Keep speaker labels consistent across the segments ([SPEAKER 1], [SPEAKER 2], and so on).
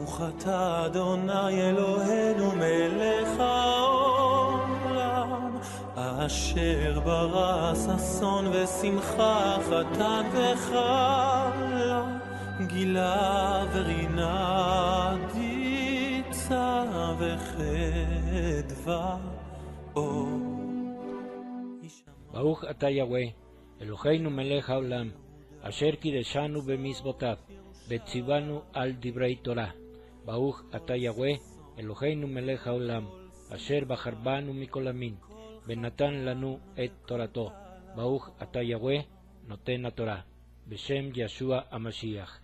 [SPEAKER 1] ברוך אתה אדוני אלוהינו מלך העולם אשר ברא ששון ושמחה חתן וחלה גילה ורינה דיצה וחדווה אור.
[SPEAKER 2] ברוך אתה יהוה אלוהינו מלך העולם אשר קידשנו במצוותיו וציוונו על דברי תורה. ברוך אתה יהוה אלוהינו מלך העולם אשר בחר בנו מכל המין ונתן לנו את תורתו. ברוך אתה יהוה נותן התורה. בשם ישוע המשיח.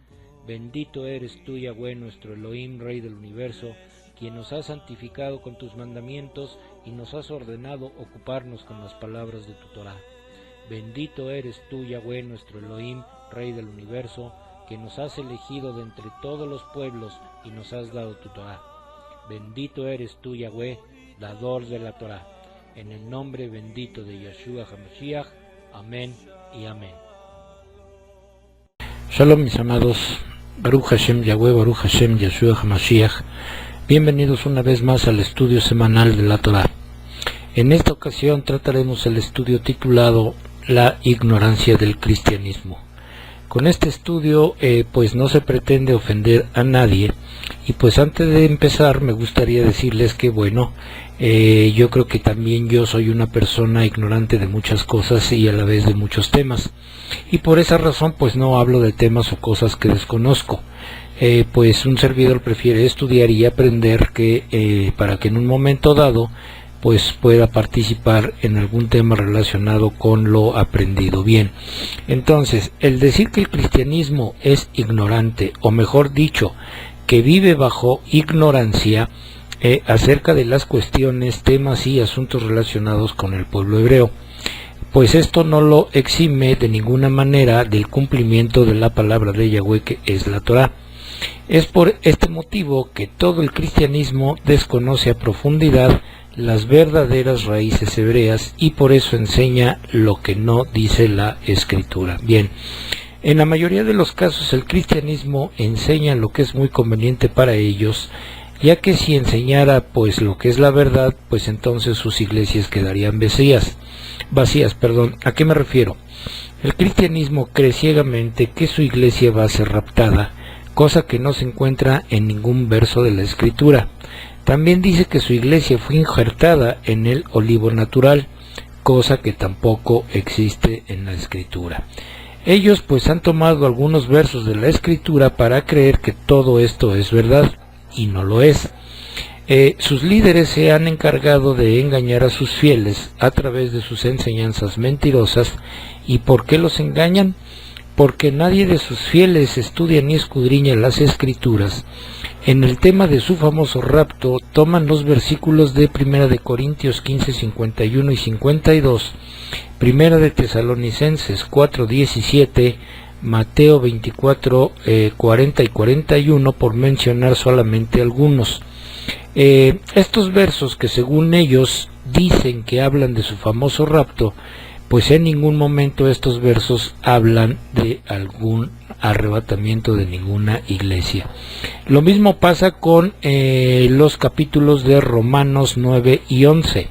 [SPEAKER 2] Bendito eres tú, Yahweh, nuestro Elohim, Rey del universo, quien nos has santificado con tus mandamientos y nos has ordenado ocuparnos con las palabras de tu Torah. Bendito eres tú, Yahweh, nuestro Elohim, Rey del universo, que nos has elegido de entre todos los pueblos y nos has dado tu Torah. Bendito eres tú, Yahweh, dador de la Torah. En el nombre bendito de Yeshua HaMashiach. Amén y amén. Shalom, mis amados. Baruch Hashem Yahweh, Baruch Hashem Yeshua HaMashiach. Bienvenidos una vez más al estudio semanal de la Torah. En esta ocasión trataremos el estudio titulado La ignorancia del cristianismo. Con este estudio pues no se pretende ofender a nadie, y pues antes de empezar me gustaría decirles que bueno, yo creo que también yo soy una persona ignorante de muchas cosas y a la vez de muchos temas, y por esa razón pues no hablo de temas o cosas que desconozco. Pues un servidor prefiere estudiar y aprender que para que en un momento dado pues pueda participar en algún tema relacionado con lo aprendido. Bien, entonces, el decir que el cristianismo es ignorante, o mejor dicho, que vive bajo ignorancia acerca de las cuestiones, temas y asuntos relacionados con el pueblo hebreo, pues esto no lo exime de ninguna manera del cumplimiento de la palabra de Yahweh, que es la Torah. Es por este motivo que todo el cristianismo desconoce a profundidad las verdaderas raíces hebreas y por eso enseña lo que no dice la Escritura. Bien, en la mayoría de los casos el cristianismo enseña lo que es muy conveniente para ellos, ya que si enseñara pues lo que es la verdad, pues entonces sus iglesias quedarían vacías. ¿A qué me refiero? El cristianismo cree ciegamente que su iglesia va a ser raptada, cosa que no se encuentra en ningún verso de la Escritura. También dice que su iglesia fue injertada en el olivo natural, cosa que tampoco existe en la Escritura. Ellos pues han tomado algunos versos de la Escritura para creer que todo esto es verdad, y no lo es. Sus líderes se han encargado de engañar a sus fieles a través de sus enseñanzas mentirosas. ¿Y por qué los engañan? Porque nadie de sus fieles estudia ni escudriña las Escrituras. En el tema de su famoso rapto, toman los versículos de 1 de Corintios 15, 51 y 52, 1 de Tesalonicenses 4, 17, Mateo 24, 40 y 41, por mencionar solamente algunos. Estos versos que según ellos dicen que hablan de su famoso rapto, pues en ningún momento estos versos hablan de algún arrebatamiento de ninguna iglesia. Lo mismo pasa con los capítulos de Romanos 9 y 11.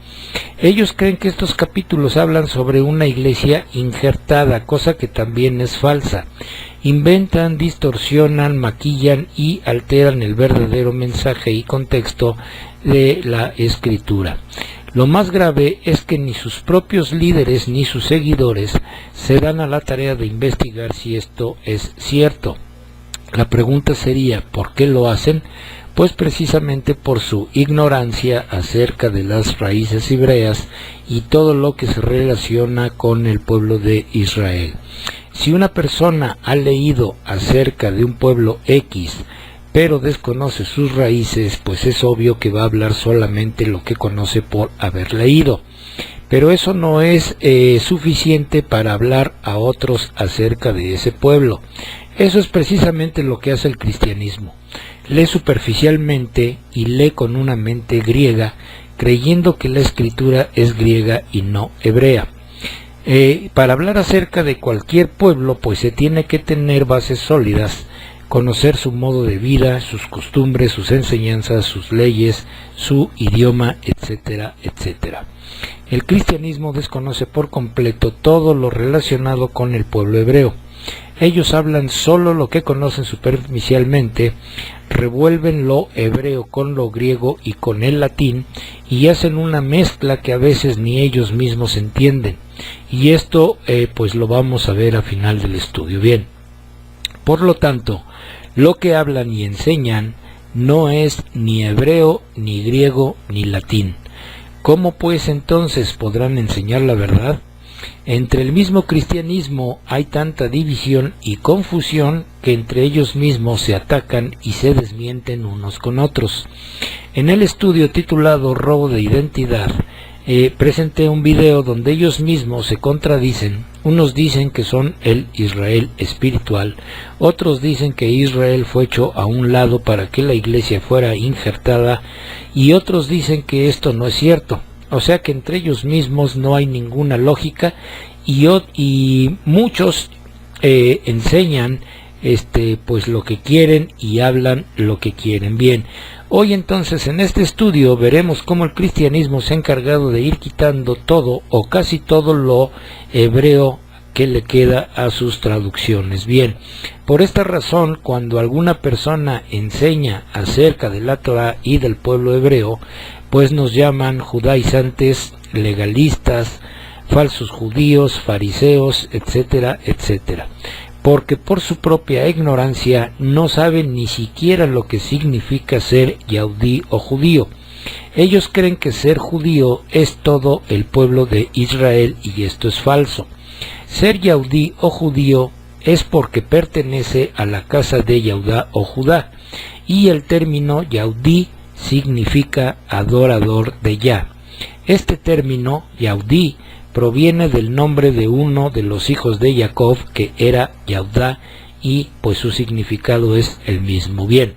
[SPEAKER 2] Ellos creen que estos capítulos hablan sobre una iglesia injertada, cosa que también es falsa. Inventan, distorsionan, maquillan y alteran el verdadero mensaje y contexto de la Escritura. Lo más grave es que ni sus propios líderes ni sus seguidores se dan a la tarea de investigar si esto es cierto. La pregunta sería, ¿por qué lo hacen? Pues precisamente por su ignorancia acerca de las raíces hebreas y todo lo que se relaciona con el pueblo de Israel. Si una persona ha leído acerca de un pueblo X, pero desconoce sus raíces, pues es obvio que va a hablar solamente lo que conoce por haber leído. Pero eso no es suficiente para hablar a otros acerca de ese pueblo. Eso es precisamente lo que hace el cristianismo. Lee superficialmente y lee con una mente griega, creyendo que la Escritura es griega y no hebrea. Para hablar acerca de cualquier pueblo, pues se tiene que tener bases sólidas, conocer su modo de vida, sus costumbres, sus enseñanzas, sus leyes, su idioma, etcétera, etcétera. El cristianismo desconoce por completo todo lo relacionado con el pueblo hebreo. Ellos hablan solo lo que conocen superficialmente, revuelven lo hebreo con lo griego y con el latín, y hacen una mezcla que a veces ni ellos mismos entienden. Y esto pues lo vamos a ver al final del estudio. Bien, por lo tanto, lo que hablan y enseñan no es ni hebreo, ni griego, ni latín. ¿Cómo pues entonces podrán enseñar la verdad? Entre el mismo cristianismo hay tanta división y confusión que entre ellos mismos se atacan y se desmienten unos con otros. En el estudio titulado Robo de Identidad, presenté un video donde ellos mismos se contradicen. Unos dicen que son el Israel espiritual, otros dicen que Israel fue hecho a un lado para que la iglesia fuera injertada, y otros dicen que esto no es cierto. O sea que entre ellos mismos no hay ninguna lógica, y muchos enseñan pues lo que quieren y hablan lo que quieren. Bien, hoy entonces en este estudio veremos cómo el cristianismo se ha encargado de ir quitando todo o casi todo lo hebreo que le queda a sus traducciones. Bien, por esta razón, cuando alguna persona enseña acerca de la Torá y del pueblo hebreo, pues nos llaman judaizantes, legalistas, falsos judíos, fariseos, etcétera, etcétera, porque por su propia ignorancia no saben ni siquiera lo que significa ser yaudí o judío. Ellos creen que ser judío es todo el pueblo de Israel, y esto es falso. Ser yaudí o judío es porque pertenece a la casa de Yahudá o Judá, y el término yaudí significa adorador de Yah. Este término, yaudí, proviene del nombre de uno de los hijos de Jacob, que era Yahudá, y pues su significado es el mismo. Bien,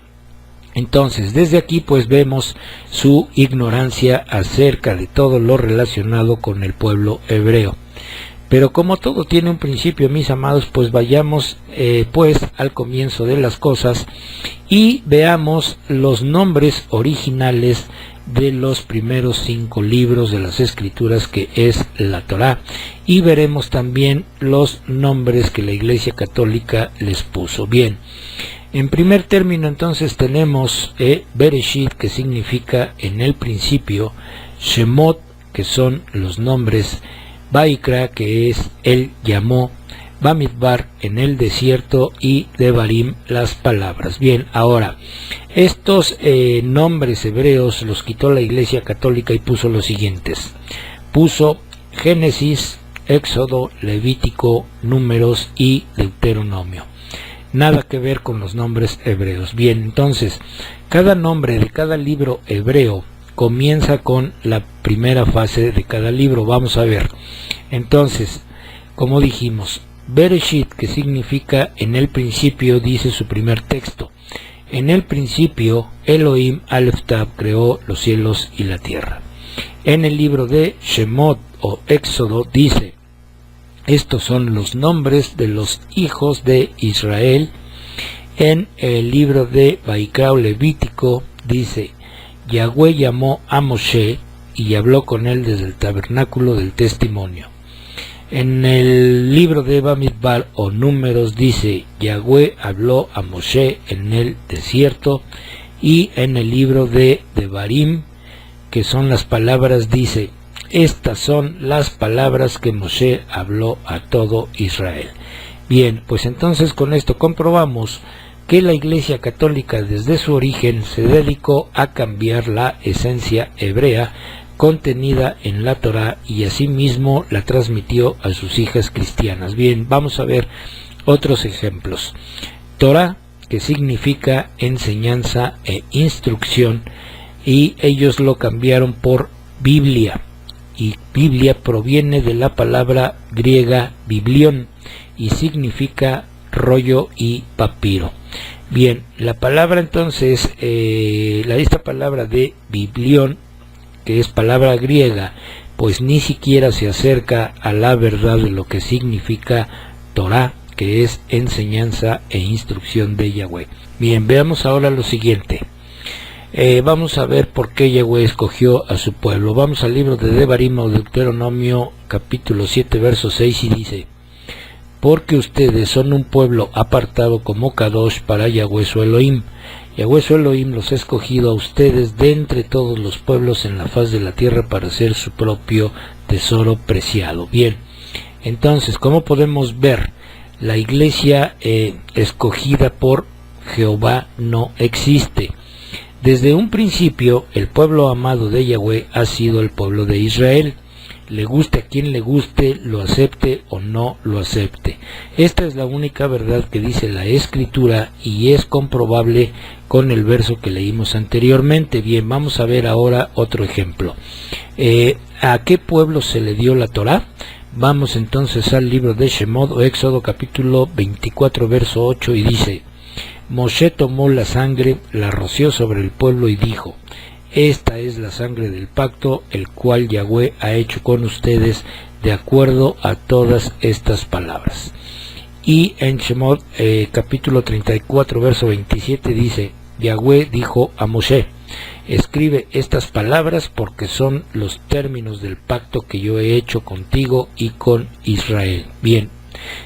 [SPEAKER 2] entonces desde aquí pues vemos su ignorancia acerca de todo lo relacionado con el pueblo hebreo. Pero como todo tiene un principio, mis amados, pues vayamos pues al comienzo de las cosas y veamos los nombres originales de los primeros 5 libros de las escrituras, que es la Torá, y veremos también los nombres que la Iglesia Católica les puso. Bien, en primer término entonces tenemos Bereshit, que significa en el principio, Shemot, que son los nombres, Vaikra, que es él llamó, Bamidbar, en el desierto, y Devarim, las palabras. Bien, ahora, estos nombres hebreos los quitó la Iglesia Católica y puso los siguientes. Puso Génesis, Éxodo, Levítico, Números y Deuteronomio. Nada que ver con los nombres hebreos. Bien, entonces, cada nombre de cada libro hebreo comienza con la primera fase de cada libro. Vamos a ver. Entonces, como dijimos, Bereshit, que significa en el principio, dice su primer texto. En el principio, Elohim Aleph Tav creó los cielos y la tierra. En el libro de Shemot o Éxodo dice, estos son los nombres de los hijos de Israel. En el libro de Vaikra o Levítico dice, Yahweh llamó a Moshe y habló con él desde el tabernáculo del testimonio. En el libro de Bamidbar o Números dice, Yahweh habló a Moshe en el desierto. Y en el libro de Devarim, que son las palabras, dice, estas son las palabras que Moshe habló a todo Israel. Bien, pues entonces con esto comprobamos que la Iglesia Católica desde su origen se dedicó a cambiar la esencia hebrea contenida en la Torá, y asimismo la transmitió a sus hijas cristianas. Bien, vamos a ver otros ejemplos. Torá, que significa enseñanza e instrucción, y ellos lo cambiaron por Biblia, y Biblia proviene de la palabra griega biblión y significa rollo y papiro. Bien, la palabra entonces, esta palabra de biblión, que es palabra griega, pues ni siquiera se acerca a la verdad de lo que significa Torá, que es enseñanza e instrucción de Yahweh. Bien, veamos ahora lo siguiente. Vamos a ver por qué Yahweh escogió a su pueblo. Vamos al libro de Devarim o Deuteronomio capítulo 7 verso 6 y dice: porque ustedes son un pueblo apartado como Kadosh para Yahweh su Elohim. Yahweh su Elohim los ha escogido a ustedes de entre todos los pueblos en la faz de la tierra para ser su propio tesoro preciado. Bien, entonces, ¿cómo podemos ver? La iglesia escogida por Jehová no existe. Desde un principio, el pueblo amado de Yahweh ha sido el pueblo de Israel. Le guste a quien le guste, lo acepte o no lo acepte. Esta es la única verdad que dice la Escritura y es comprobable con el verso que leímos anteriormente. Bien, vamos a ver ahora otro ejemplo. ¿A qué pueblo se le dio la Torá? Vamos entonces al libro de Shemot o Éxodo capítulo 24 verso 8 y dice: Moshe tomó la sangre, la roció sobre el pueblo y dijo: esta es la sangre del pacto, el cual Yahweh ha hecho con ustedes de acuerdo a todas estas palabras. Y en Shemot capítulo 34 verso 27 dice: Yahweh dijo a Moshe: escribe estas palabras porque son los términos del pacto que yo he hecho contigo y con Israel. Bien,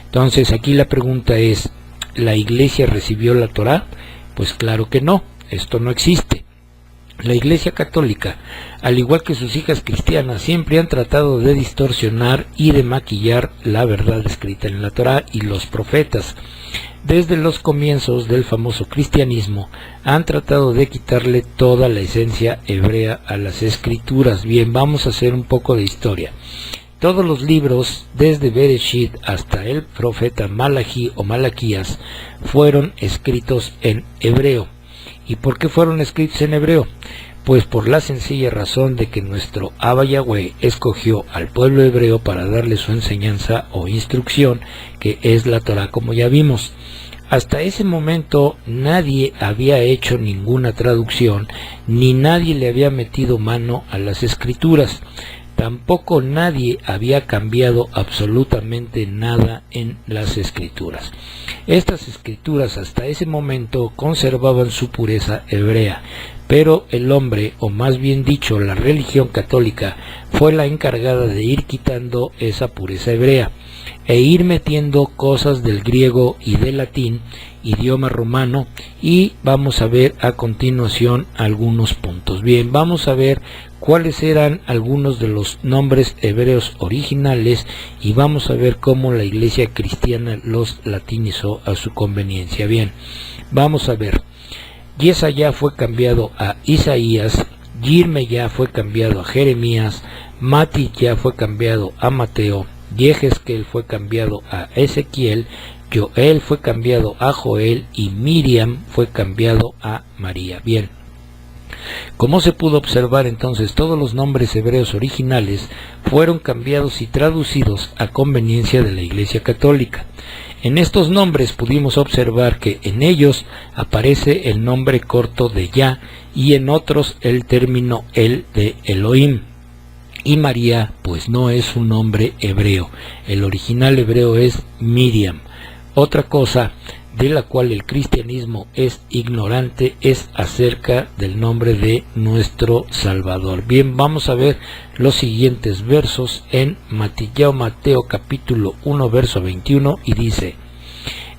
[SPEAKER 2] entonces aquí la pregunta es: ¿la iglesia recibió la Torá? Pues claro que no, esto no existe. La Iglesia Católica, al igual que sus hijas cristianas, siempre han tratado de distorsionar y de maquillar la verdad escrita en la Torá y los profetas. Desde los comienzos del famoso cristianismo, han tratado de quitarle toda la esencia hebrea a las escrituras. Bien, vamos a hacer un poco de historia. Todos los libros, desde Bereshit hasta el profeta Malachi o Malaquías, fueron escritos en hebreo. ¿Y por qué fueron escritos en hebreo? Pues por la sencilla razón de que nuestro Abba Yahweh escogió al pueblo hebreo para darle su enseñanza o instrucción, que es la Torá, como ya vimos. Hasta ese momento nadie había hecho ninguna traducción, ni nadie le había metido mano a las escrituras. Tampoco nadie había cambiado absolutamente nada en las escrituras. Estas escrituras hasta ese momento conservaban su pureza hebrea, pero el hombre, o más bien dicho la religión católica, fue la encargada de ir quitando esa pureza hebrea e ir metiendo cosas del griego y del latín, idioma romano, y vamos a ver a continuación algunos puntos. Bien, vamos a ver cuáles eran algunos de los nombres hebreos originales y vamos a ver cómo la iglesia cristiana los latinizó a su conveniencia. Bien, vamos a ver. Yesaya fue cambiado a Isaías, Yirmeyá fue cambiado a Jeremías, Matitya fue cambiado a Mateo, Yehezkel fue cambiado a Ezequiel, Joel fue cambiado a Joel y Miriam fue cambiado a María. Bien, como se pudo observar entonces, todos los nombres hebreos originales fueron cambiados y traducidos a conveniencia de la Iglesia Católica. En estos nombres pudimos observar que en ellos aparece el nombre corto de Yah y en otros el término El de Elohim. Y María pues no es un nombre hebreo, el original hebreo es Miriam. Otra cosa de la cual el cristianismo es ignorante es acerca del nombre de nuestro Salvador. Bien, vamos a ver los siguientes versos en Mateo capítulo 1 verso 21 y dice: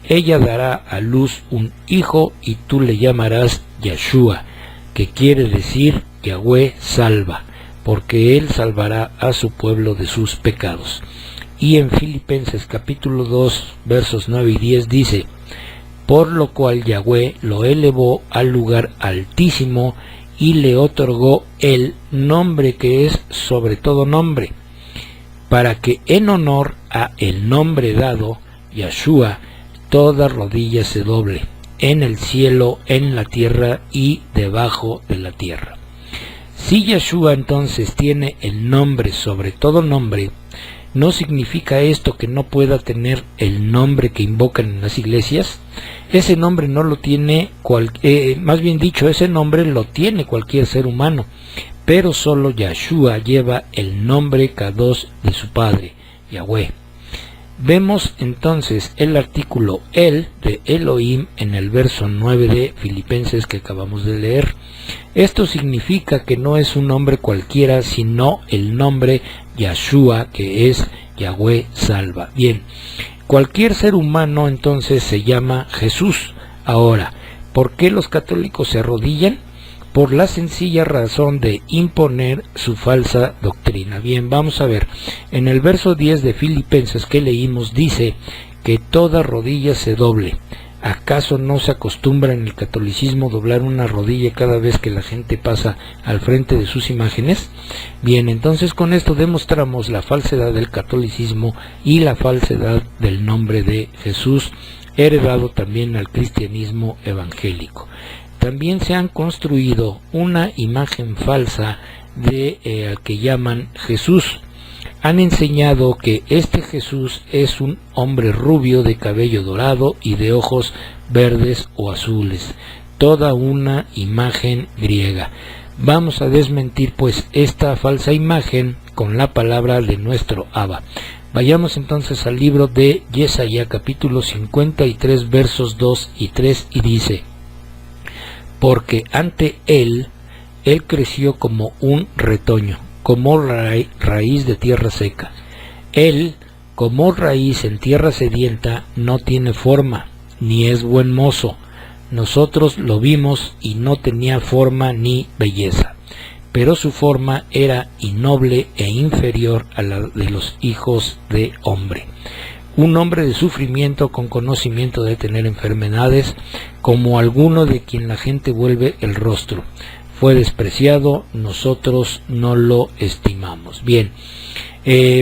[SPEAKER 2] ella dará a luz un hijo y tú le llamarás Yeshua, que quiere decir Yahweh salva, porque él salvará a su pueblo de sus pecados. Y en Filipenses capítulo 2 versos 9 y 10 dice: por lo cual Yahweh lo elevó al lugar altísimo y le otorgó el nombre que es sobre todo nombre, para que en honor a el nombre dado, Yeshua, toda rodilla se doble, en el cielo, en la tierra y debajo de la tierra. Si Yeshua entonces tiene el nombre sobre todo nombre, ¿no significa esto que no pueda tener el nombre que invocan en las iglesias? Ese nombre no lo tiene, más bien dicho, ese nombre lo tiene cualquier ser humano, pero solo Yeshua lleva el nombre Kadosh de su Padre, Yahweh. Vemos entonces el artículo el de Elohim en el verso 9 de Filipenses que acabamos de leer. Esto significa que no es un nombre cualquiera, sino el nombre Yahshua, que es Yahweh salva. Bien, cualquier ser humano entonces se llama Jesús. Ahora, ¿por qué los católicos se arrodillan? Por la sencilla razón de imponer su falsa doctrina. Bien, vamos a ver, en el verso 10 de Filipenses que leímos dice que toda rodilla se doble. ¿Acaso no se acostumbra en el catolicismo doblar una rodilla cada vez que la gente pasa al frente de sus imágenes? Bien, entonces con esto demostramos la falsedad del catolicismo y la falsedad del nombre de Jesús, heredado también al cristianismo evangélico. También se han construido una imagen falsa de al que llaman Jesús. Han enseñado que este Jesús es un hombre rubio de cabello dorado y de ojos verdes o azules. Toda una imagen griega. Vamos a desmentir pues esta falsa imagen con la palabra de nuestro Abba. Vayamos entonces al libro de Yesaya capítulo 53 versos 2 y 3 y dice: porque ante él creció como un retoño, como raíz de tierra seca. Él, como raíz en tierra sedienta, no tiene forma, ni es buen mozo. Nosotros lo vimos y no tenía forma ni belleza, pero su forma era innoble e inferior a la de los hijos de hombre. Un hombre de sufrimiento con conocimiento de tener enfermedades, como alguno de quien la gente vuelve el rostro. Fue despreciado, nosotros no lo estimamos. Bien,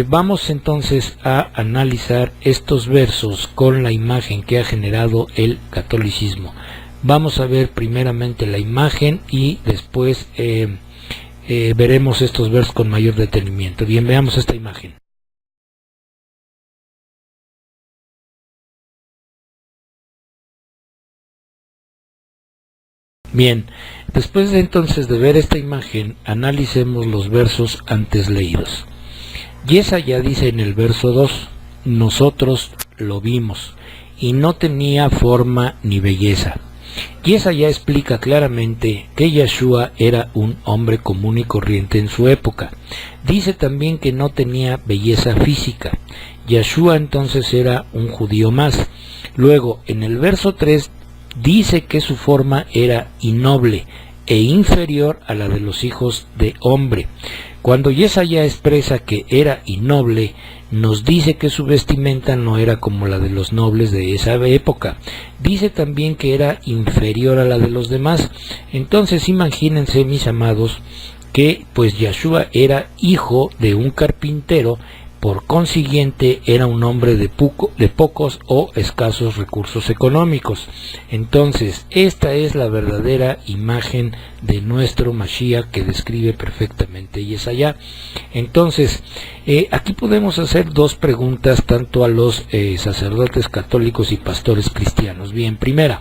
[SPEAKER 2] vamos entonces a analizar estos versos con la imagen que ha generado el catolicismo. Vamos a ver primeramente la imagen y después veremos estos versos con mayor detenimiento. Bien, veamos esta imagen. Bien, después de entonces de ver esta imagen, analicemos los versos antes leídos. Yesaya dice en el verso 2, nosotros lo vimos, y no tenía forma ni belleza. Yesaya explica claramente que Yahshua era un hombre común y corriente en su época. Dice también que no tenía belleza física. Yahshua entonces era un judío más. Luego, en el verso 3, dice que su forma era innoble e inferior a la de los hijos de hombre. Cuando Yesaya expresa que era innoble, nos dice que su vestimenta no era como la de los nobles de esa época. Dice también que era inferior a la de los demás. Entonces imagínense, mis amados, que pues Yahshua era hijo de un carpintero. Por consiguiente, era un hombre de pocos o escasos recursos económicos. Entonces, esta es la verdadera imagen de nuestro Mashiach que describe perfectamente Yesaya. Entonces, aquí podemos hacer dos preguntas tanto a los sacerdotes católicos y pastores cristianos. Bien, primera,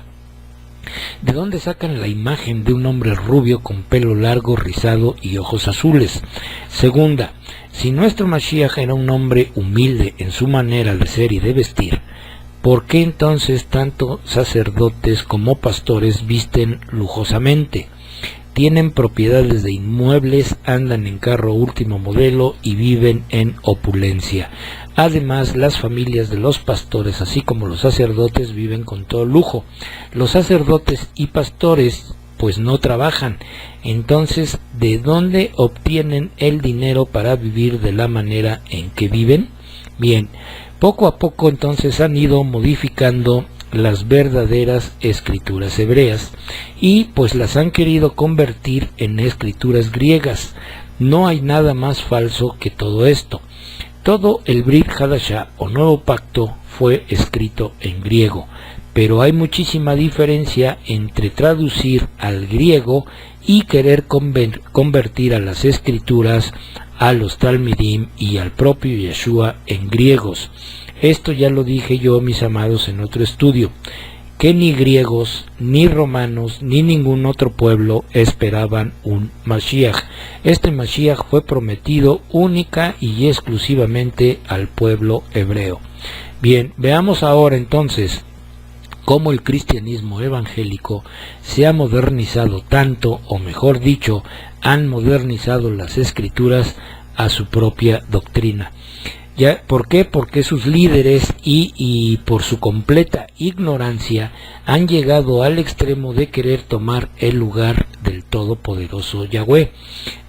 [SPEAKER 2] ¿de dónde sacan la imagen de un hombre rubio con pelo largo, rizado y ojos azules? Segunda, si nuestro Mashiach era un hombre humilde en su manera de ser y de vestir, ¿por qué entonces tanto sacerdotes como pastores visten lujosamente? Tienen propiedades de inmuebles, andan en carro último modelo y viven en opulencia. Además, las familias de los pastores, así como los sacerdotes, viven con todo lujo. Los sacerdotes y pastores pues no trabajan. Entonces, ¿de dónde obtienen el dinero para vivir de la manera en que viven? Bien, poco a poco entonces han ido modificando las verdaderas escrituras hebreas y pues las han querido convertir en escrituras griegas. No hay nada más falso que todo esto. Todo el Brit Hadashah o Nuevo Pacto fue escrito en griego, pero hay muchísima diferencia entre traducir al griego y querer convertir a las escrituras, a los Talmidim y al propio Yeshua en griegos. Esto ya lo dije yo, mis amados, en otro estudio, que ni griegos, ni romanos, ni ningún otro pueblo esperaban un Mashiach. Este Mashiach fue prometido única y exclusivamente al pueblo hebreo. Bien, veamos ahora entonces cómo el cristianismo evangélico se ha modernizado tanto, o mejor dicho, han modernizado las escrituras a su propia doctrina. ¿Por qué? Porque sus líderes y por su completa ignorancia han llegado al extremo de querer tomar el lugar del Todopoderoso Yahweh,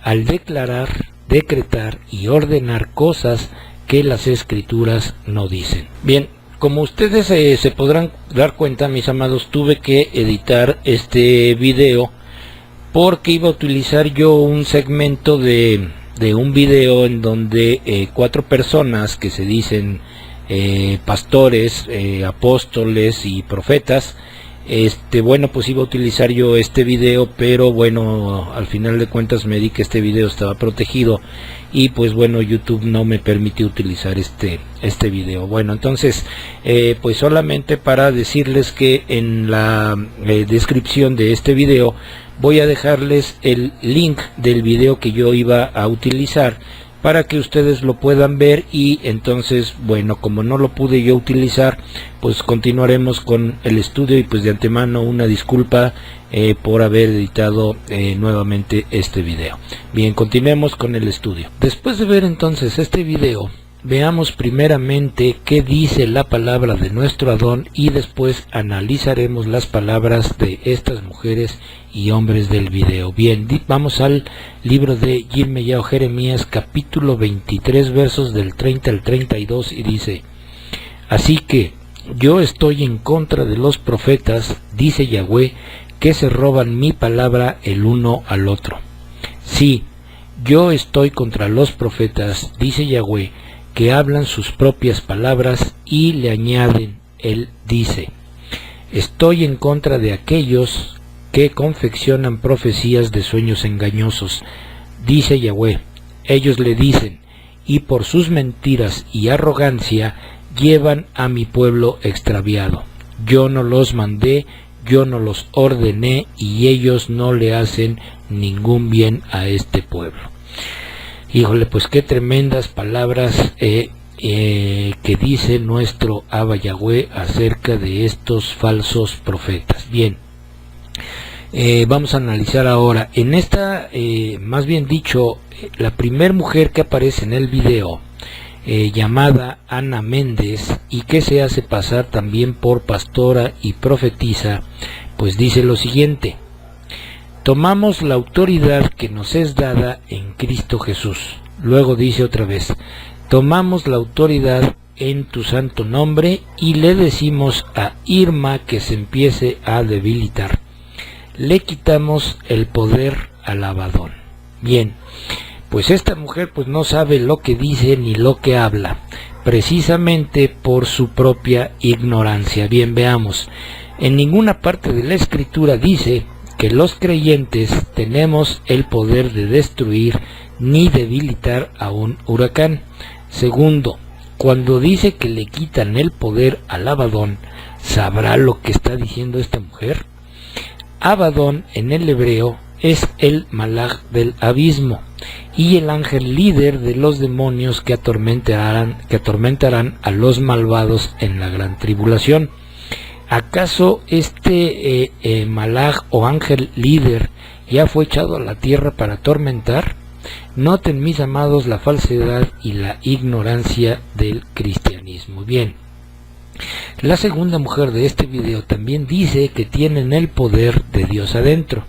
[SPEAKER 2] al declarar, decretar y ordenar cosas que las escrituras no dicen. Bien, como ustedes se podrán dar cuenta, mis amados, tuve que editar este video porque iba a utilizar yo un segmento de un video en donde 4 personas que se dicen pastores, apóstoles y profetas, bueno, pues iba a utilizar yo este video, pero bueno, al final de cuentas me di que este video estaba protegido y pues bueno, YouTube no me permitió utilizar este video. Bueno, entonces pues solamente para decirles que en la descripción de este video voy a dejarles el link del video que yo iba a utilizar para que ustedes lo puedan ver, y entonces, bueno, como no lo pude yo utilizar, pues continuaremos con el estudio, y pues de antemano una disculpa por haber editado nuevamente este video. Bien, continuemos con el estudio. Después de ver entonces este video, veamos primeramente qué dice la palabra de nuestro Adón, y después analizaremos las palabras de estas mujeres y hombres del video. Bien, vamos al libro de Yirmeyahu Jeremías, capítulo 23, versos del 30 al 32, y dice: así que yo estoy en contra de los profetas, dice Yahweh, que se roban mi palabra el uno al otro. Sí, yo estoy contra los profetas, dice Yahweh, que hablan sus propias palabras y le añaden, él dice. Estoy en contra de aquellos que confeccionan profecías de sueños engañosos, dice Yahweh. Ellos le dicen, y por sus mentiras y arrogancia llevan a mi pueblo extraviado. Yo no los mandé, yo no los ordené, y ellos no le hacen ningún bien a este pueblo. Híjole, pues qué tremendas palabras que dice nuestro Abba Yahweh acerca de estos falsos profetas. Bien, vamos a analizar ahora. En esta, más bien dicho, la primer mujer que aparece en el video, llamada Ana Méndez, y que se hace pasar también por pastora y profetisa, pues dice lo siguiente: tomamos la autoridad que nos es dada en Cristo Jesús. Luego dice otra vez: tomamos la autoridad en tu santo nombre, y le decimos a Irma que se empiece a debilitar. Le quitamos el poder al Abadón. Bien, pues esta mujer pues no sabe lo que dice ni lo que habla, precisamente por su propia ignorancia. Bien, veamos. En ninguna parte de la escritura dice que los creyentes tenemos el poder de destruir ni debilitar a un huracán. Segundo, cuando dice que le quitan el poder al Abadón, ¿sabrá lo que está diciendo esta mujer? Abadón en el hebreo es el malaj del abismo y el ángel líder de los demonios que atormentarán a los malvados en la gran tribulación. ¿Acaso este malaj o ángel líder ya fue echado a la tierra para atormentar? Noten, mis amados, la falsedad y la ignorancia del cristianismo. Bien, la segunda mujer de este video también dice que tienen el poder de Dios adentro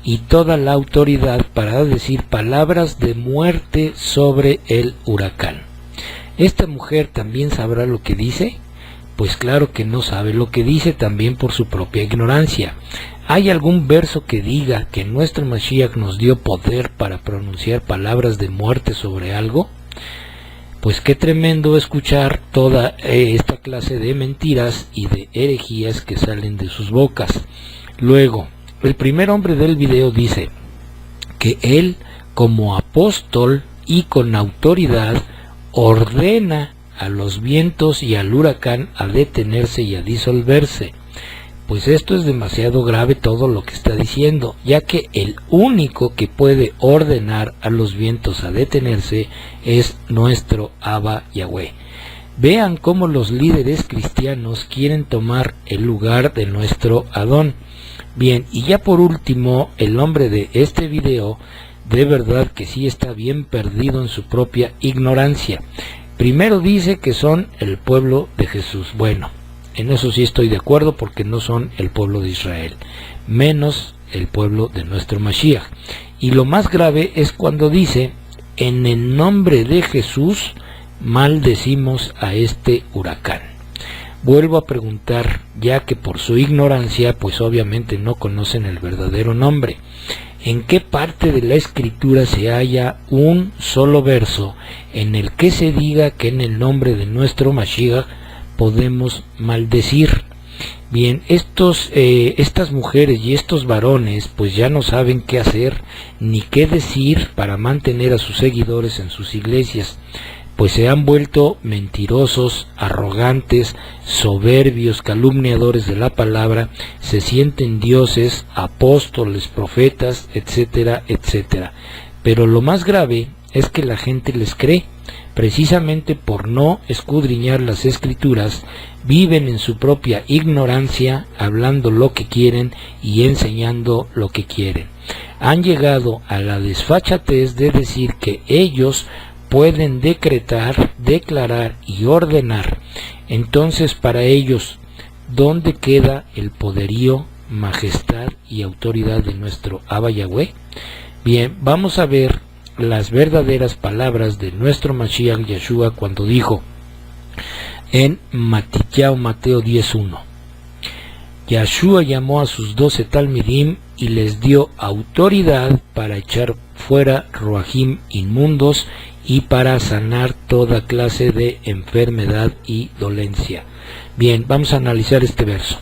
[SPEAKER 2] y toda la autoridad para decir palabras de muerte sobre el huracán. ¿Esta mujer también sabrá lo que dice? Pues claro que no sabe lo que dice, también por su propia ignorancia. ¿Hay algún verso que diga que nuestro Mashiach nos dio poder para pronunciar palabras de muerte sobre algo? Pues qué tremendo escuchar toda esta clase de mentiras y de herejías que salen de sus bocas. Luego, el primer hombre del video dice que él, como apóstol y con autoridad, ordena a los vientos y al huracán a detenerse y a disolverse. Pues esto es demasiado grave todo lo que está diciendo, ya que el único que puede ordenar a los vientos a detenerse es nuestro Abba Yahweh. Vean cómo los líderes cristianos quieren tomar el lugar de nuestro Adón. Bien, y ya por último, el hombre de este video de verdad que sí está bien perdido en su propia ignorancia. Primero dice que son el pueblo de Jesús. Bueno, en eso sí estoy de acuerdo, porque no son el pueblo de Israel, menos el pueblo de nuestro Mashiach. Y lo más grave es cuando dice: en el nombre de Jesús maldecimos a este huracán. Vuelvo a preguntar, ya que por su ignorancia pues obviamente no conocen el verdadero nombre. ¿En qué parte de la escritura se halla un solo verso en el que se diga que en el nombre de nuestro Mashiach podemos maldecir? Bien, estas mujeres y estos varones pues ya no saben qué hacer ni qué decir para mantener a sus seguidores en sus iglesias, pues se han vuelto mentirosos, arrogantes, soberbios, calumniadores de la palabra, se sienten dioses, apóstoles, profetas, etcétera, etcétera. Pero lo más grave es que la gente les cree, precisamente por no escudriñar las escrituras. Viven en su propia ignorancia, hablando lo que quieren y enseñando lo que quieren. Han llegado a la desfachatez de decir que ellos pueden decretar, declarar y ordenar. Entonces, para ellos, ¿dónde queda el poderío, majestad y autoridad de nuestro Abba Yahweh? Bien, vamos a ver las verdaderas palabras de nuestro Mashiach Yeshua cuando dijo en Mateo 10:1: Yeshua llamó a sus 12 talmidim y les dio autoridad para echar fuera ruajim inmundos y para sanar toda clase de enfermedad y dolencia. Bien, vamos a analizar este verso.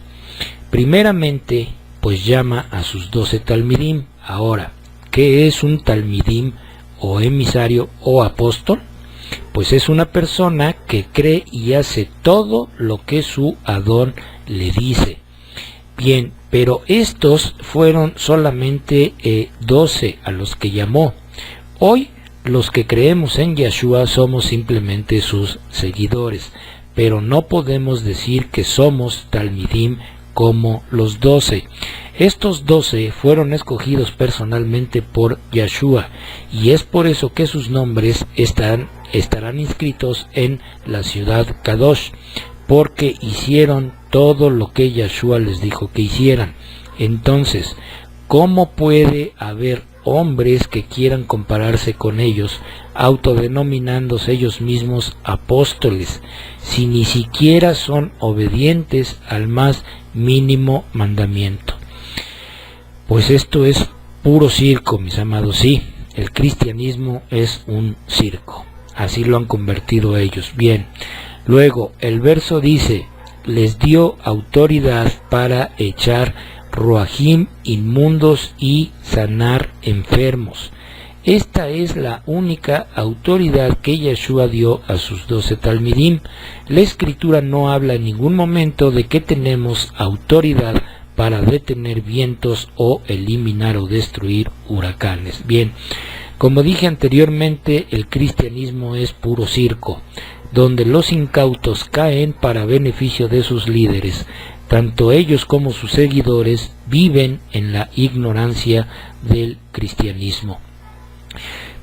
[SPEAKER 2] Primeramente, pues llama a sus 12 talmidim. Ahora, ¿qué es un talmidim o emisario o apóstol? Pues es una persona que cree y hace todo lo que su Adón le dice. Bien, pero estos fueron solamente 12 a los que llamó. Hoy los que creemos en Yeshua somos simplemente sus seguidores, pero no podemos decir que somos talmidim como los 12. Estos 12 fueron escogidos personalmente por Yeshua, y es por eso que sus nombres estarán inscritos en la ciudad Kadosh, porque hicieron todo lo que Yeshua les dijo que hicieran. Entonces, ¿cómo puede haber hombres que quieran compararse con ellos, autodenominándose ellos mismos apóstoles, si ni siquiera son obedientes al más mínimo mandamiento? Pues esto es puro circo, mis amados. Sí, el cristianismo es un circo, así lo han convertido ellos. Bien, luego el verso dice: les dio autoridad para echar ruajim inmundos y sanar enfermos. Esta es la única autoridad que Yeshua dio a sus 12 talmidim. La escritura no habla en ningún momento de que tenemos autoridad para detener vientos o eliminar o destruir huracanes. Bien, como dije anteriormente, el cristianismo es puro circo, donde los incautos caen para beneficio de sus líderes. Tanto ellos como sus seguidores viven en la ignorancia del cristianismo.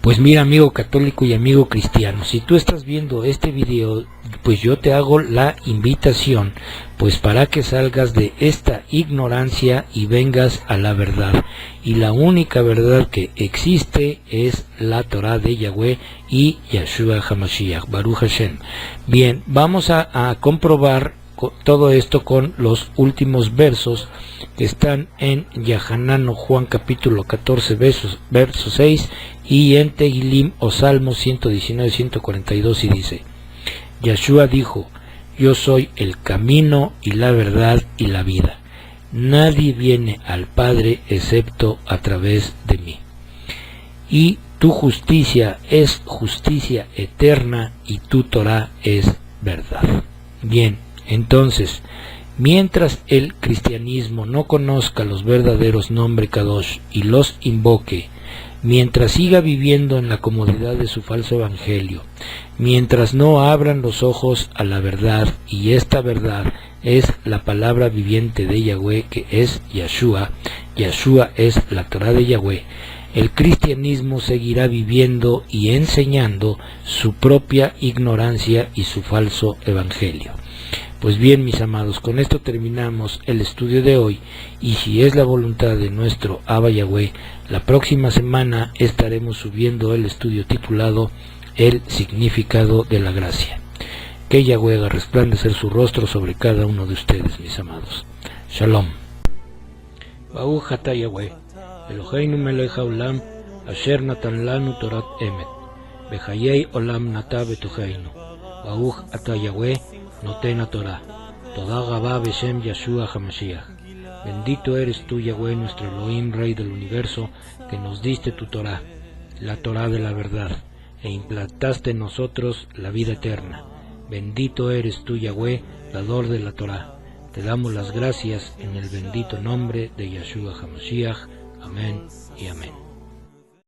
[SPEAKER 2] Pues mira, amigo católico y amigo cristiano, si tú estás viendo este video, pues yo te hago la invitación pues para que salgas de esta ignorancia y vengas a la verdad. Y la única verdad que existe es la Torah de Yahweh y Yeshua HaMashiach, Baruch Hashem. Bien, vamos a comprobar todo esto con los últimos versos que están en Yahanan o Juan capítulo 14 verso 6 y en Tehilim o Salmo 119-142, y dice: Yeshua dijo: yo soy el camino y la verdad y la vida. Nadie viene al Padre excepto a través de mí. Y tu justicia es justicia eterna y tu Torah es verdad. Bien, entonces, Mientras el cristianismo no conozca los verdaderos nombres Kadosh y los invoque, mientras siga viviendo en la comodidad de su falso evangelio, mientras no abran los ojos a la verdad, y esta verdad es la palabra viviente de Yahweh, que es Yeshua, Yeshua es la Torah de Yahweh, el cristianismo seguirá viviendo y enseñando su propia ignorancia y su falso evangelio. Pues bien, mis amados, con esto terminamos el estudio de hoy, y si es la voluntad de nuestro Abba Yahweh, la próxima semana estaremos subiendo el estudio titulado El significado de la gracia. Que Yahweh haga resplandecer su rostro sobre cada uno de ustedes, mis amados. Shalom. Baruch atah Yahweh, Eloheinu melech haolam, asher natan lanu torat emet, bechayei olam nata betocheinu. Baruch atah Yahweh, Noten Torah, Toda Gabá Beshem Yeshua HaMashiach. Bendito eres tú, Yahweh, nuestro Elohim, Rey del universo, que nos diste tu Torah, la Torah de la verdad, e implantaste en nosotros la vida eterna. Bendito eres tú, Yahweh, dador de la Torah. Te damos las gracias en el bendito nombre de Yeshua HaMashiach. Amén y amén.